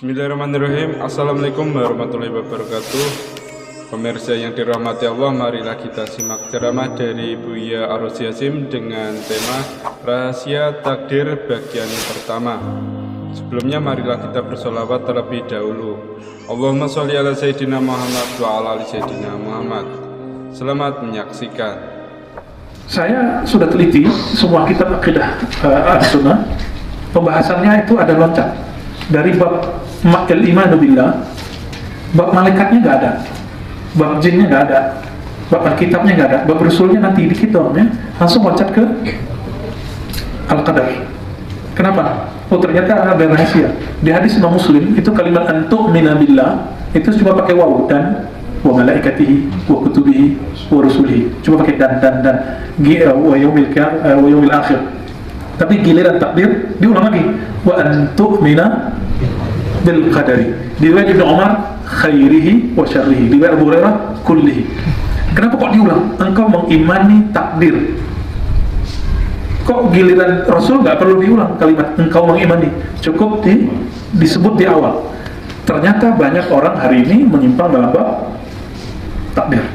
Bismillahirrahmanirrahim. Assalamualaikum warahmatullahi wabarakatuh. Pemirsa yang dirahmati Allah, marilah kita simak ceramah dari Buya Arus Yasim dengan tema Rahasia Takdir bagian pertama. Sebelumnya marilah kita bersolawat terlebih dahulu. Allahumma sholli ala Sayyidina Muhammad wa ala ali Sayyidina Muhammad. Selamat menyaksikan. Saya sudah teliti semua kitab akidah Ahlussunnah. Pembahasannya itu ada loncat dari bab al-imanu billah, bab malaikatnya nggak ada, bab jinnya nggak ada, bab alkitabnya nggak ada, bab rasulnya nanti di kitabnya langsung loncat ke al-qadar. Kenapa? Oh, ternyata ada rahasia. Di hadis Imam Muslim itu kalimat antu'mina billah itu cuma pakai waw dan wa malaikatihi wa kutubihi wa rusulihi, cuma pakai dan wa yaumil akhir. Tapi giliran takdir diulang lagi, wa antu'mina bil qadari. Di riwayat Ibnu Umar khairihi wa syarrihi, di riwayat Abu Hurairah kullihi. Kenapa kok diulang? Engkau mengimani takdir. Kok giliran Rasul nggak perlu diulang kalimat engkau mengimani, cukup disebut di awal. Ternyata banyak orang hari ini menyimpang dalam bab takdir.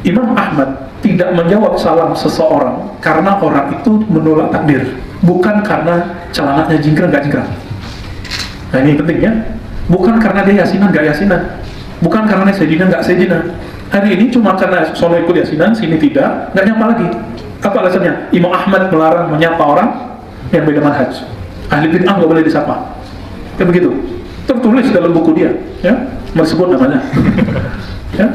Imam Ahmad tidak menjawab salam seseorang karena orang itu menolak takdir, bukan karena celananya jingkrang nggak jingkrang. Nah ini penting ya, bukan karena dia yasinan nggak yasinan, bukan karena sayyidina nggak sayyidina. Hari ini cuma karena sono ikut yasinan, sini tidak, nggak nyapa lagi. Apa alasannya? Imam Ahmad melarang menyapa orang yang beda manhaj. Ahli bid'ah nggak boleh disapa. Kan begitu? Tertulis dalam buku dia, ya, tersebut namanya. Ya.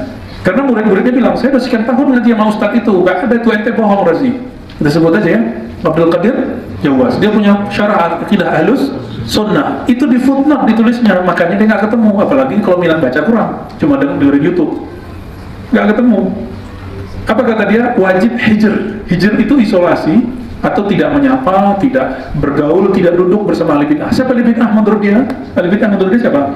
Karena murid-muridnya bilang, saya udah sekian tahun ngaji sama Ustadz itu, gak ada itu ente bohong Razi. Kita sebut aja ya, Abdul Qadir Jawas. Dia punya syarah akidah Ahlus Sunnah. Itu di footnote ditulisnya, makanya dia gak ketemu. Apalagi kalau Milan baca Quran, cuma dengerin YouTube, gak ketemu. Apa kata dia? Wajib hijr. Hijr itu isolasi atau tidak menyapa, tidak bergaul, tidak duduk bersama ahli bid'ah. Siapa ahli bid'ah menurut dia? Ahli bid'ah menurut dia siapa?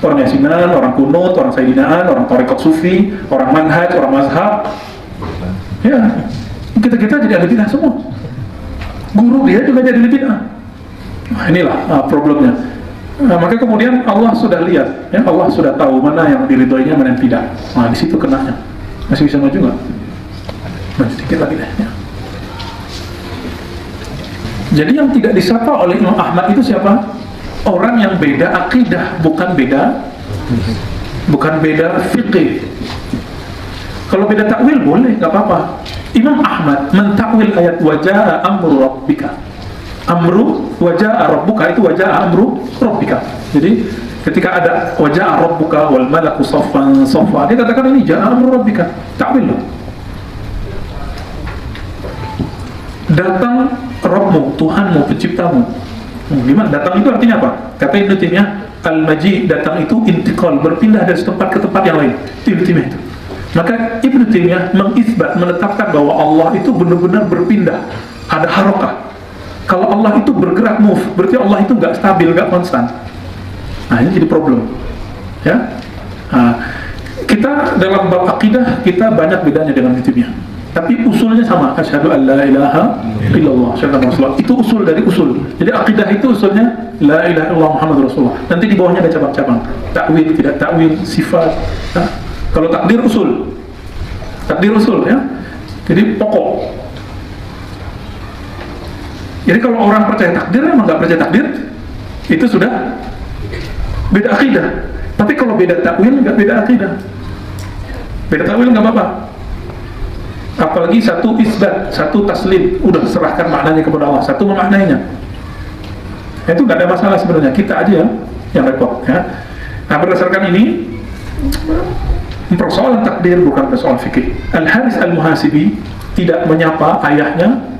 Orang yasinan, orang kunut, orang sayyidinaan, orang tarekat sufi, orang manhaj, orang mazhab. Ya, kita jadi ahli bid'ah semua. Guru dia juga jadi ahli bid'ah. Nah, inilah problemnya. Maka kemudian Allah sudah lihat, ya, Allah sudah tahu mana yang diridhoinya, mana yang tidak. Nah, di situ kenanya. Masih bisa maju nggak? Masih sedikit lagi deh. Ya. Jadi yang tidak disapa oleh Imam Ahmad itu siapa? Orang yang beda akidah, bukan beda fikih. Kalau beda takwil boleh, nggak apa-apa. Imam Ahmad mentakwil ayat wajah amru rabbika. Amru wajah rabbuka itu wajah amru rabbika. Jadi ketika ada wajah rabbuka wal malaku saffan saffa, dia katakan ini jaa amru rabbika. Takwil loh. Datang Rabbmu, Tuhanmu, penciptamu. Gimana? Datang itu artinya apa? Kata Ibnu Taimiyah, al-maji datang itu intiqal, berpindah dari tempat ke tempat yang lain. Itu Ibnu Taimiyah itu. Maka Ibnu Taimiyah mengisbat, menetapkan bahwa Allah itu benar-benar berpindah, ada harokah. Kalau Allah itu bergerak move, berarti Allah itu nggak stabil, nggak konstan. Nah ini jadi problem. Ya. Nah, kita dalam bab akidah kita banyak bedanya dengan Ibnu Taimiyah. Tapi usulnya sama, asyhadu an la ilaha illallah, asyhadu anna rasulullah. Itu usul dari usul. Jadi akidah itu usulnya la ilaha illallah Muhammadur Rasulullah. Nanti di bawahnya ada cabang-cabang. Takwil, tidak takwil, sifat. Nah, kalau takdir usul. Takdir usul ya. Jadi pokok. Jadi kalau orang percaya takdir emang enggak percaya takdir, itu sudah beda akidah. Tapi kalau beda takwil enggak beda akidah. Beda takwil enggak apa-apa. Apalagi satu isbat, satu taslim, udah serahkan maknanya kepada Allah, satu memaknainya. Itu nggak ada masalah sebenarnya, kita aja yang repot. Ya. Nah berdasarkan ini, persoalan takdir bukan persoalan fikih. Al-Haris Al-Muhasibi tidak menyapa ayahnya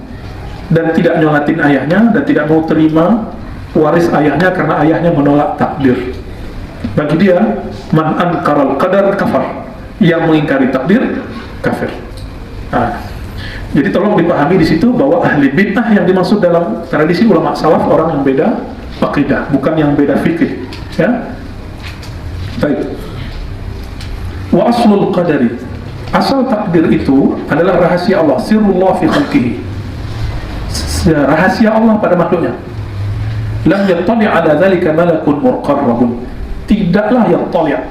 dan tidak nyolatin ayahnya dan tidak mau terima waris ayahnya karena ayahnya menolak takdir. Bagi dia, man ankaral qadar kafar, yang mengingkari takdir kafir. Nah, jadi tolong dipahami di situ bahwa ahli bid'ah yang dimaksud dalam tradisi ulama salaf orang yang beda akidah, bukan yang beda fikih. Ya. Baik. Wa aslul qadari. Asal takdir itu adalah rahasia Allah, sirrullah fi khalqihi. Rahasia Allah pada makhluknya. Lam yattali' ala dzalika malakun muqarrabun. tidaklah yang tolak,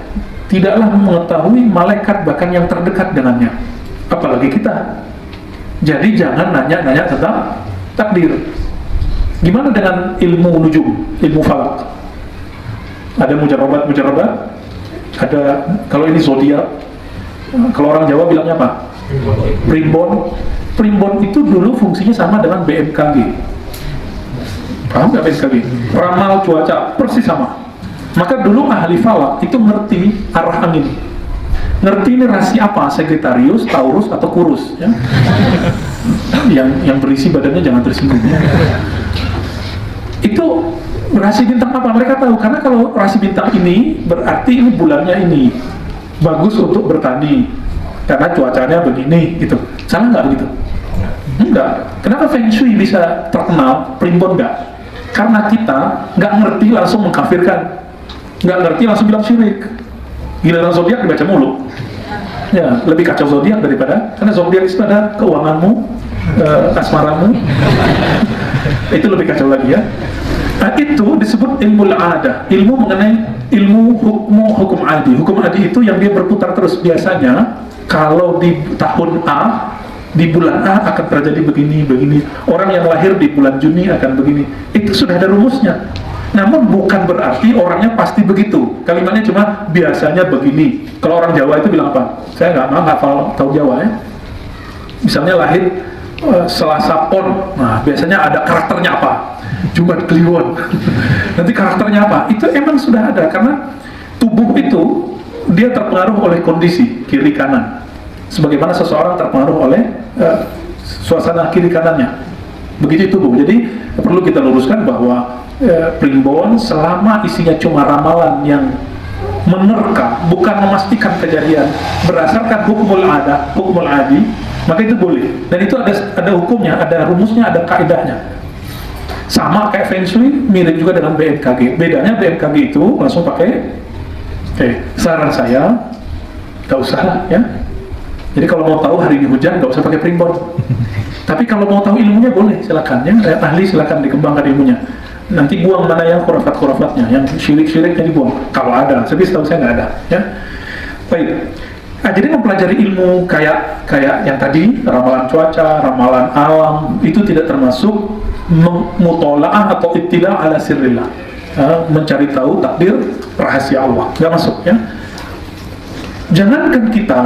tidaklah mengetahui malaikat bahkan yang terdekat dengannya, apalagi kita. Jadi jangan nanya-nanya tentang takdir. Gimana dengan ilmu nujum, ilmu falak? Ada mujarrabat, ada, kalau ini zodiak, kalau orang Jawa bilangnya apa? Primbon. Primbon itu dulu fungsinya sama dengan BMKG. Paham nggak BMKG? Ramal cuaca, persis sama. Maka dulu ahli falak itu ngerti arah angin, ngerti ini rasi apa, Sagittarius, Taurus, atau Kurus, ya? yang berisi badannya jangan tersinggung. Itu rasi bintang apa mereka tahu, karena kalau rasi bintang ini berarti ini bulannya ini bagus untuk bertani karena cuacanya begini, gitu. Salah nggak begitu? Enggak. Kenapa Feng Shui bisa terkenal, primbon enggak? Karena kita nggak ngerti langsung mengkafirkan, nggak ngerti langsung bilang syirik. Giliran zodiak dibaca mulu. Ya, lebih kacau zodiak daripada, karena zodiak itu ada keuanganmu, asmaramu. Itu lebih kacau lagi, ya. Nah, itu disebut ilmu al-adah, ilmu mengenai ilmu hukum adi. Hukum adi itu yang dia berputar terus. Biasanya kalau di tahun A, di bulan A akan terjadi begini. Orang yang lahir di bulan Juni akan begini. Itu sudah ada rumusnya. Namun bukan berarti orangnya pasti begitu. Kalimatnya cuma biasanya begini. Kalau orang Jawa itu bilang apa? Saya nggak hafal tahu Jawa, ya. Misalnya lahir Selasa Pon. Nah, biasanya ada karakternya apa? Jumat Kliwon. Nanti karakternya apa? Itu emang sudah ada, karena tubuh itu dia terpengaruh oleh kondisi kiri kanan. Sebagaimana seseorang terpengaruh oleh suasana kiri kanannya. Begitu tubuh. Jadi perlu kita luruskan bahwa primbon selama isinya cuma ramalan yang menerka, bukan memastikan kejadian berdasarkan hukumul adah, hukumul adi, maka itu boleh. Dan itu ada hukumnya, ada rumusnya, ada kaidahnya. Sama kayak Feng Shui, mirip juga dengan BMKG. Bedanya BMKG itu langsung pakai, saran saya gak usah lah, ya. Jadi kalau mau tahu hari ini hujan, gak usah pakai primbon. Tapi kalau mau tahu ilmunya boleh, silakan, ya. Ahli silakan dikembangkan ilmunya. Nanti buang mana yang khurafat-khurafatnya, yang syirik-syiriknya dibuang. Kalau ada, tapi setahu saya nggak ada, ya. Baik. Nah, jadi mempelajari ilmu kayak yang tadi, ramalan cuaca, ramalan alam, itu tidak termasuk mutola'ah atau ittila' ala sirrillah, mencari tahu takdir rahasia Allah, nggak masuk, ya. Jangankan kita,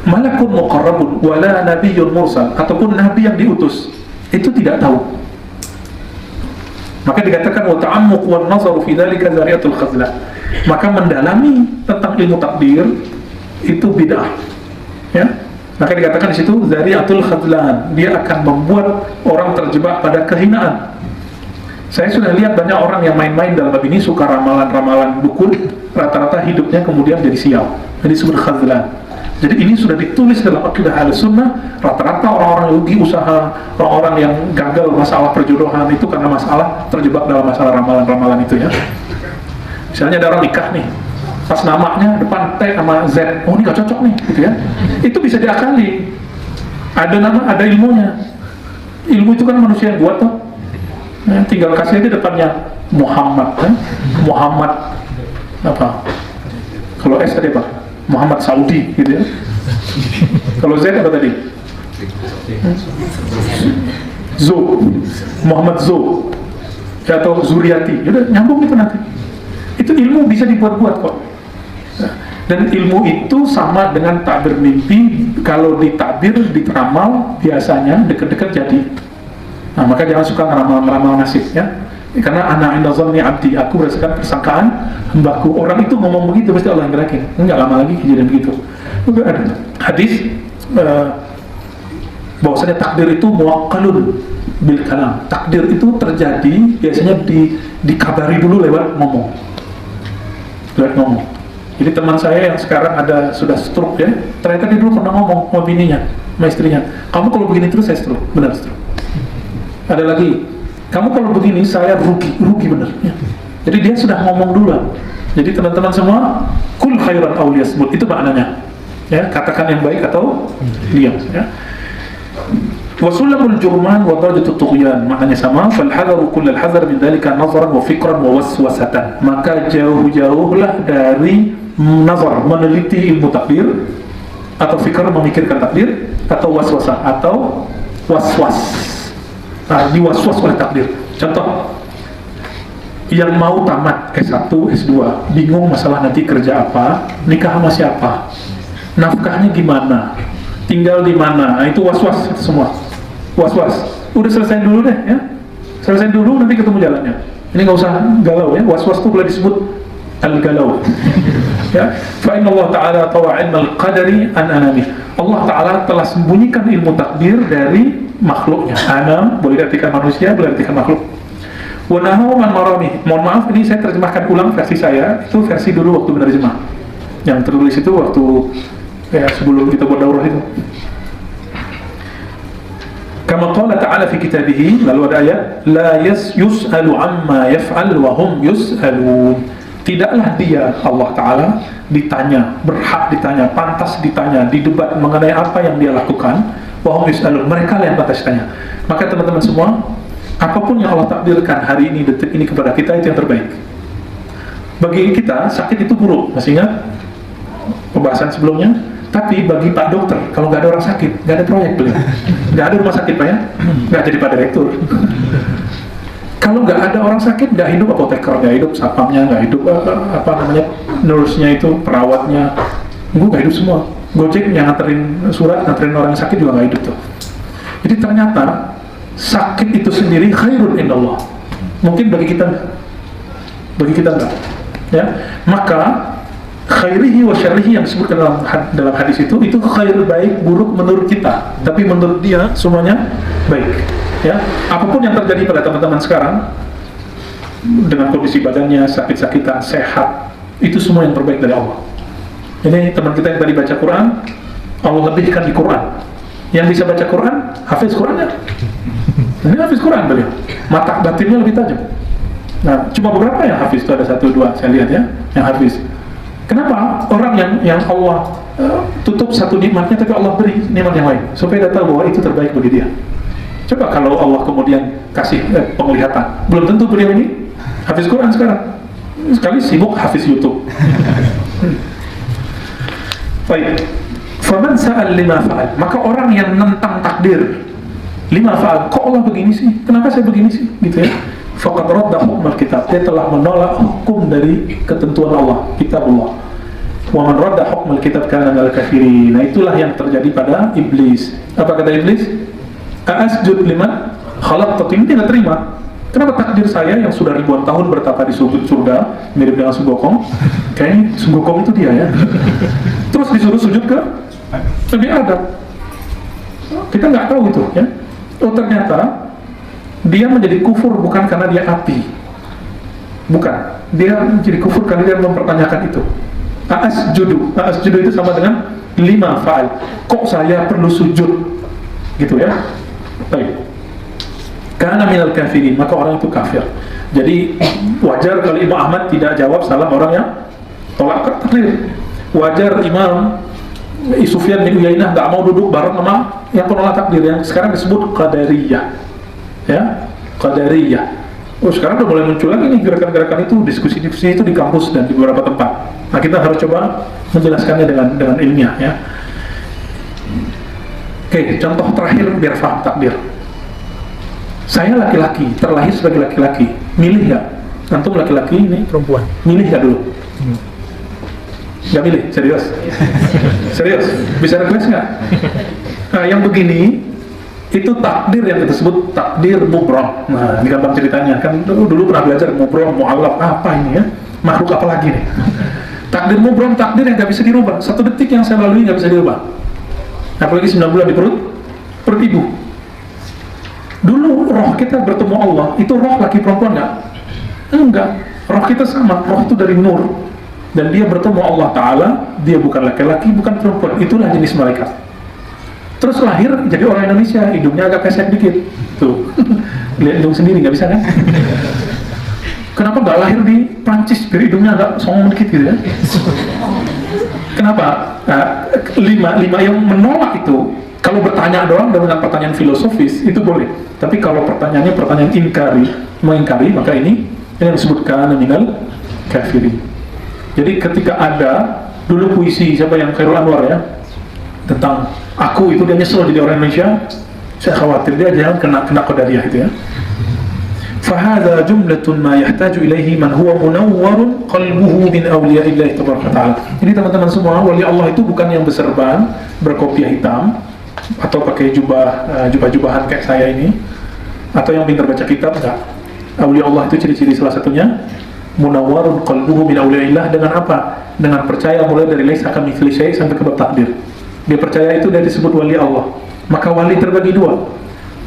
malakun muqarrabun wala nabiyyun mursal, ataupun nabi yang diutus, itu tidak tahu. Maka dikatakan wa ta'ammuq wan nazaru fi dzalika zari'atul khazlan. Maka mendalami tentang ilmu takdir itu bid'ah, ya. Maka dikatakan di situ zari'atul khazlan, dia akan membuat orang terjebak pada kehinaan. Saya sudah lihat banyak orang yang main-main dalam bab ini, suka ramalan-ramalan dukun, rata-rata hidupnya kemudian jadi sial. Jadi disebut khazlan. Jadi ini sudah ditulis dalam akidah Ahlussunnah. Rata-rata orang-orang yang rugi usaha, orang-orang yang gagal masalah perjodohan itu karena masalah terjebak dalam masalah ramalan-ramalan itu, ya. Misalnya ada orang nikah nih, pas namanya depan T sama Z, oh ini gak cocok nih, gitu, ya. Itu bisa diakali. Ada nama, ada ilmunya. Ilmu itu kan manusia yang buat, tuh. Nah, tinggal kasih aja depannya Muhammad, kan? Muhammad apa? Kalau S ada apa? Muhammad Saudi, gitu, ya. Kalau Z apa tadi? Zo, Muhammad Zo, atau Zuriati. Udah nyambung itu nanti. Itu ilmu bisa dibuat-buat kok. Dan ilmu itu sama dengan takbir mimpi. Kalau ditakbir, diteramal, biasanya deket-deket jadi. Nah, maka jangan suka ngeramal-ngeramal nasib, ya. Karena ana inda zanni abdi, aku berdasarkan persangkaan hambaku. Orang itu ngomong begitu, pasti Allah yang gerakin. Enggak lama lagi kejadian begitu. Udah ada hadis bahwasanya takdir itu muwakkalun bil kalam. Takdir itu terjadi biasanya dikabari dulu lewat ngomong. Jadi teman saya yang sekarang sudah stroke, ya, ternyata dia dulu pernah ngomong sama bininya, sama istrinya, kamu kalau begini terus saya stroke, benar stroke. Ada lagi, kamu kalau begini saya rugi benar, ya. Jadi dia sudah ngomong duluan. Jadi teman-teman semua, kul khairan aw liyasmut, itu maknanya, ya, katakan yang baik atau diam, ya. Wa sulamul jurman wa darajatut tughyan, maknanya sama. Fal hadaru kullal hadar min dzalika nazaran wa fikran wa waswasatan. Maka jauh-jauhlah dari nazar, meneliti ilmu takdir, atau fikr, memikirkan takdir, atau waswasah, atau waswas. Nah, diwaswas oleh takdir. Contoh, yang mau tamat S1, S2, bingung masalah nanti kerja apa, nikah sama siapa, nafkahnya gimana, tinggal di mana. Nah, itu waswas itu semua. Was-was. Udah selesai dulu deh ya. Selesai dulu, nanti ketemu jalannya. Ini nggak usah galau ya. Was-was itu boleh disebut al-galau. Ya. Fa inna Allah Ta'ala tawa ilmal qadari an anami. Allah Ta'ala telah sembunyikan ilmu takdir dari makhluknya. Anam boleh diartikan manusia, boleh diartikan makhluk. Wa nahaw man marami. Mohon maaf, ini saya terjemahkan ulang versi saya. Itu versi dulu waktu menerjemah. Yang tertulis itu waktu ya sebelum kita buat daurah itu. Kama qala ta'ala fi kitabih, lalu ada ayat la yus'alu amma yaf'al wa hum yus'alun. Tidaklah dia, Allah Ta'ala, ditanya, berhak ditanya, pantas ditanya, didebat mengenai apa yang dia lakukan. Wa hum yus'alun, mereka yang pantas ditanya. Maka teman-teman semua, apapun yang Allah takdirkan hari ini, detik ini kepada kita, itu yang terbaik. Bagi kita, sakit itu buruk, masih ingat pembahasan sebelumnya? Tapi bagi Pak Dokter, kalau nggak ada orang sakit, nggak ada proyek beliau, nggak ada rumah sakit Pak ya, nggak jadi Pak Direktur. Kalau nggak ada orang sakit, nggak hidup apoteker, nggak hidup satpamnya, nggak hidup apa namanya nurse-nya itu, perawatnya, nggak hidup semua. Gojek yang nganterin surat, nganterin orang sakit juga nggak hidup tuh. Jadi ternyata sakit itu sendiri khairun indallah. Mungkin bagi kita enggak. Ya, maka khairihi wa syarrihi yang disebutkan dalam hadis itu khair, baik, buruk menurut kita, tapi menurut dia semuanya baik. Ya, apapun yang terjadi pada teman-teman sekarang dengan kondisi badannya, sakit-sakitan, sehat, itu semua yang terbaik dari Allah. Ini teman kita yang tadi baca Quran, Allah lebihkan di Quran. Yang bisa baca Quran, hafiz Qurannya. Ini hafiz Quran beliau, mata batinnya lebih tajam. Nah, cuma beberapa yang hafiz itu, ada 1, 2 saya lihat ya, yang hafiz. Kenapa? Orang yang Allah tutup satu nikmatnya, tapi Allah beri nikmat yang lain, supaya dia tahu bahwa itu terbaik bagi dia. Coba kalau Allah kemudian kasih penglihatan, belum tentu beliau ini hafiz Quran sekarang. Sekali sibuk hafiz YouTube. Baik. Faman sa'al lima fa'al. Maka orang yang nentang takdir, lima fa'al, kok Allah begini sih? Kenapa saya begini sih? Gitu ya. Faqad radda hukm al-kitab, dia telah menolak hukum dari ketentuan Allah, kitab Allah. Wa man radda hukm al-kitab kana minal kafirin. Nah, itulah yang terjadi pada iblis. Apa kata iblis? A'asjud liman khalaqta, ini tidak terima. Kenapa takdir saya yang sudah ribuan tahun bertapa di surga mirip dengan Sugokong? Kayaknya Sugokong itu dia ya. Terus disuruh sujud ke Nabi Adam. Kita nggak tahu itu ya. Oh, ternyata dia menjadi kufur bukan karena dia api, bukan, dia menjadi kufur karena dia mempertanyakan itu. Asjudu itu sama dengan lima fa'al, kok saya perlu sujud gitu ya. Baik, karena minal kafirin, maka orang itu kafir. Jadi wajar kalau Imam Ahmad tidak jawab salam orang yang tolak takdir. Wajar Imam Sufyan bin Uyainah nggak mau duduk bareng sama yang penolak takdir, yang sekarang disebut Qadariyah. Ya, Qadariyah. Oh, sekarang udah mulai muncul lagi nih gerakan-gerakan itu, diskusi-diskusi itu di kampus dan di beberapa tempat. Nah, kita harus coba menjelaskannya dengan ilmiah ya. Oke, contoh terakhir biar paham takdir. Saya laki-laki, terlahir sebagai laki-laki, milih nggak? Antum laki-laki ini perempuan, milih nggak dulu? Nggak milih, serius? Serius? Bisa request nggak? Nah, yang begini itu takdir yang kita sebut takdir mubram. Nah, ini gampang ceritanya, kan dulu pernah belajar mubram, mu'allaf, apa ini ya, makhluk apa lagi nih. Takdir mubram, takdir yang gak bisa dirubah. 1 detik yang saya lalui gak bisa dirubah, apalagi 9 bulan di perut ibu. Dulu roh kita bertemu Allah, itu roh laki perempuan gak? Enggak, roh kita sama, roh itu dari nur, dan dia bertemu Allah Ta'ala. Dia bukan laki-laki, bukan perempuan, itulah jenis malaikat. Terus lahir jadi orang Indonesia, hidungnya agak pesek dikit. Tuh, lihat hidung sendiri, nggak bisa kan? Kenapa nggak lahir di Prancis, biar hidungnya agak songong dikit gitu ya? Kenapa? Nah, lima yang menolak itu Kalau bertanya doang dengan pertanyaan filosofis itu boleh. Tapi kalau pertanyaannya pertanyaan mengingkari, maka ini yang disebutkan minal kafirin. Jadi ketika ada dulu puisi siapa yang Khairul Anwar ya tentang aku itu, dia nyesel jadi orang Indonesia, saya khawatir dia jangan kena qadariyah itu ya. فهذا جملة ما يحتاج إليه من هو منور قلبه من أولياء الله تبارك وتعالى. Jadi teman-teman semua, wali Allah itu bukan yang berserban, berkopiah hitam, atau pakai jubah-jubahan kayak saya ini, atau yang pintar baca kitab, enggak. Awliya Allah itu ciri-ciri salah satunya munawwarun qalbuhu min awliyaillah, dengan apa? Dengan percaya mulai dari laisa kamitslihi syai' sampai ke bab takdir. Dia percaya itu dia disebut wali Allah. Maka wali terbagi dua.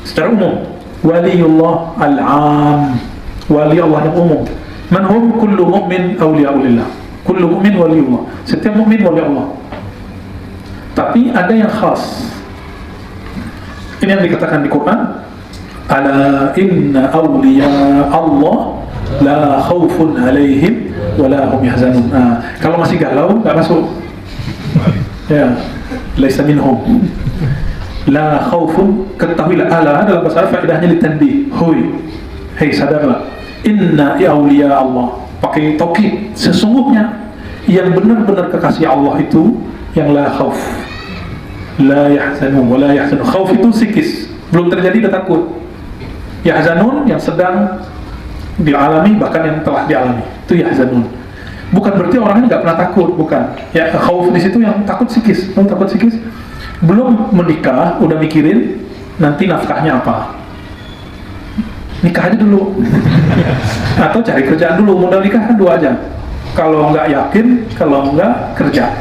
Secara umum, waliullah al-'am, wali Allah yang umum. Man hum kullu mu'min awliyaulillah. Kullu mu'min waliullah. Setiap mukmin wali Allah. Tapi ada yang khas. Ini yang dikatakan di Quran, ala inna awliya Allah la khawfun alaihim wa la hum yahzanun. Kalau masih galau enggak masuk. Ya, laisa minhum. La khawfun, ketahuilah, ala dalam bahasa Arab faedahnya litanbih. Hoi, hei sadarlah. Inna awliya Allah, pakai taukid, sesungguhnya yang benar-benar kekasih Allah itu yang la khawf, la yahzanun wa la yahzanun. Khawf itu psikis, belum terjadi dia takut. Yahzanun yang sedang dialami, bahkan yang telah dialami, itu yahzanun. Bukan berarti orangnya nggak pernah takut, bukan. Ya, khawf di situ yang takut psikis. Kamu takut psikis? Belum menikah udah mikirin nanti nafkahnya apa, nikah aja dulu atau cari kerjaan dulu. Modal nikah kan dua aja, kalau nggak yakin, kalau nggak kerja,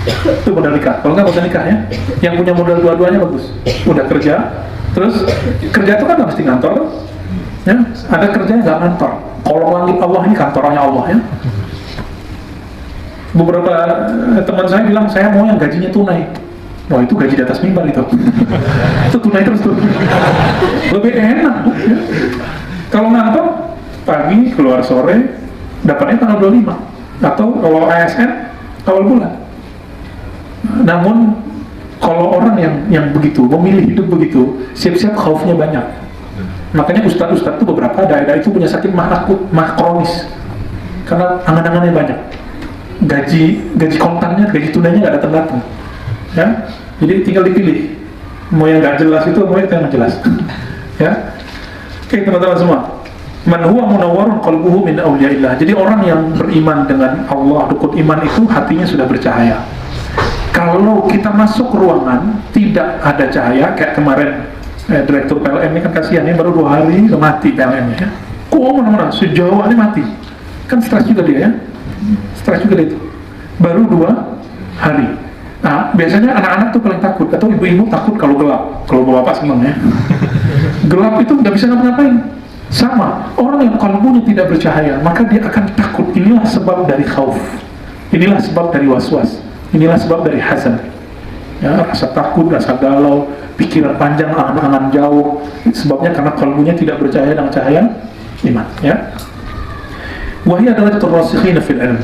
itu modal nikah. Kalau nggak usah nikah ya. Yang punya modal dua-duanya bagus, udah kerja, terus kerja itu kan nggak mesti ngantor kan ya, ada kerja nggak ngantor. Kalau langit Allah ini kantornya Allah ya. Beberapa teman saya bilang saya mau yang gajinya tunai. Wah, itu gaji di atas mimbar itu. Itu tunai terus tuh. Lebih enak. Ya. Kalau ngantor pagi keluar sore, dapatnya tanggal 25. Atau kalau ASN awal bulan. Namun kalau orang yang begitu, memilih hidup begitu, siap-siap khaufnya banyak. Makanya ustadz-ustadz itu beberapa daerah itu punya sakit mah kronis. Karena angan-angannya banyak. Gaji kontannya, gaji tunainya nggak datang-datang. Ya, jadi tinggal dipilih mau yang nggak jelas itu, mau yang jelas. Ya, oke teman-teman semua, man huwa munawwarun qalbuhu min awliyaillah. Jadi orang yang beriman dengan Allah, dukun iman itu hatinya sudah bercahaya. Kalau kita masuk ruangan tidak ada cahaya, kayak kemarin direktur PLN ini kan kasihan ya, baru 2 hari udah mati PLN-nya ya. Kok mana-mana sejauh ini mati, kan stres juga dia ya, stres juga dia itu, baru 2 hari. Nah, biasanya anak-anak tuh paling takut, atau ibu-ibu takut kalau gelap. Kalau bapak senang ya. Gelap itu nggak bisa ngapa-ngapain. Sama, orang yang kalbunya tidak bercahaya, maka dia akan takut. Inilah sebab dari khauf. Inilah sebab dari waswas. Inilah sebab dari hazan. Ya, rasa takut, rasa galau, pikiran panjang, angan-angan jauh. Sebabnya karena kalbunya tidak bercahaya dengan cahaya iman. Ya. Wahia adalah terrasikhina fil ilm.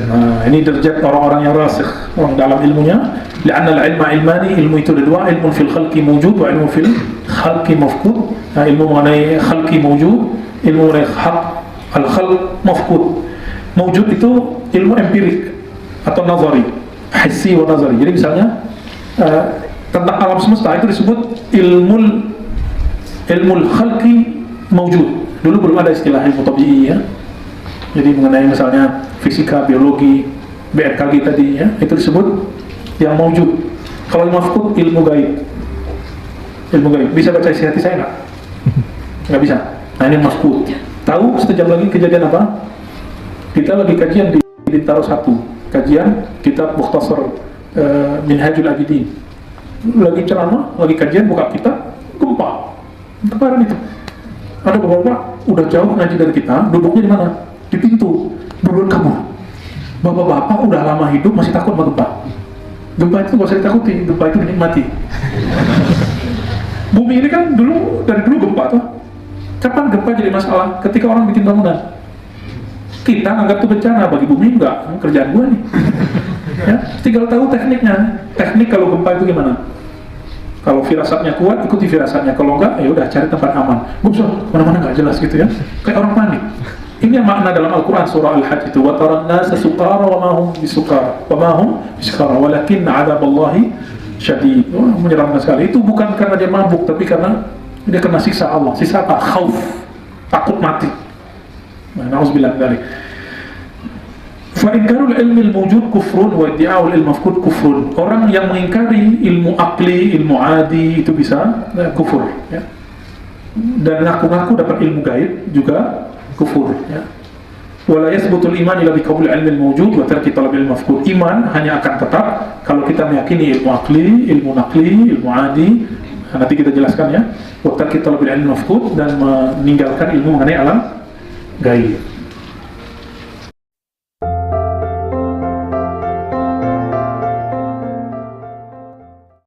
Ini derajat orang-orang yang rasikh, orang dalam ilmunya. Lianna al-ilma ilmani, ilmu itu ada 2, ilmu fil khalqi mawjud wa ilmu fil khalqi mafqud. Ilmu mengenai khalqi mawjud, ilmu mengenai al-khalq mafqud. Mawjud itu ilmu empirik atau nazari, hissi wa nazari. Jadi misalnya tentang alam semesta itu disebut ilmu khalqi mawjud. Dulu belum ada istilah ilmu tabi'i ya. Jadi mengenai misalnya fisika, biologi, BMKG tadi ya, itu disebut yang mawjud. Kalau mafqud ilmu gaib. Ilmu gaib. Bisa baca isi hati saya nggak? Nggak bisa. Nah ini mafqud. Tahu sejam lagi kejadian apa? Kita lagi kajian di Taro 1. Kajian kitab Mukhtasar Minhajul Abidin. Lagi ceramah, lagi kajian, buka kitab, gempa. Kemarin itu. Ada bapak-bapak udah jauh ngaji dari kita, duduknya di mana? Di pintu, duluan kabur. Bapak-bapak udah lama hidup masih takut sama gempa. Gempa itu gak usah ditakuti, gempa itu dinikmati. Bumi ini kan dari dulu gempa tuh. Kapan gempa jadi masalah? Ketika orang bikin bangunan. Kita anggap itu bencana, bagi bumi enggak, kerjaan gue nih. Ya, tinggal tahu tekniknya. Teknik kalau gempa itu gimana? Kalau firasatnya kuat, ikuti firasatnya. Kalau enggak, ya udah cari tempat aman. Gak usah mana-mana nggak jelas gitu ya. Kayak orang panik. Ini yang makna dalam Al-Quran surah Al-Hajj itu. Wa taran nasa sukara wa ma hum bisukara wa ma hum bisukara walakin 'adzaballahi syadid. Menyeramkan sekali. Itu bukan karena dia mabuk, tapi karena dia kena siksa Allah. Siksa apa? Khauf, takut mati. Nah, na'udzubillah min dzalik. Fa inkarul ilmi al-mawjud kufrun wa iddi'a'ul ilmi mafqud kufrun. Orang yang mengingkari ilmu akli, ilmu adi itu bisa kufur ya. Dan ngaku-ngaku dapat ilmu gaib juga kufur ya. Wala yathbutul iman illa biqauli ilmi al-mawjud wa tarki talab al-mafqud. Iman hanya akan tetap kalau kita meyakini ilmu akli, ilmu nakli, ilmu adi. Nanti kita jelaskan ya. Wa tarki talab al-ilmi al-mafqud, dan meninggalkan ilmu mengenai alam gaib.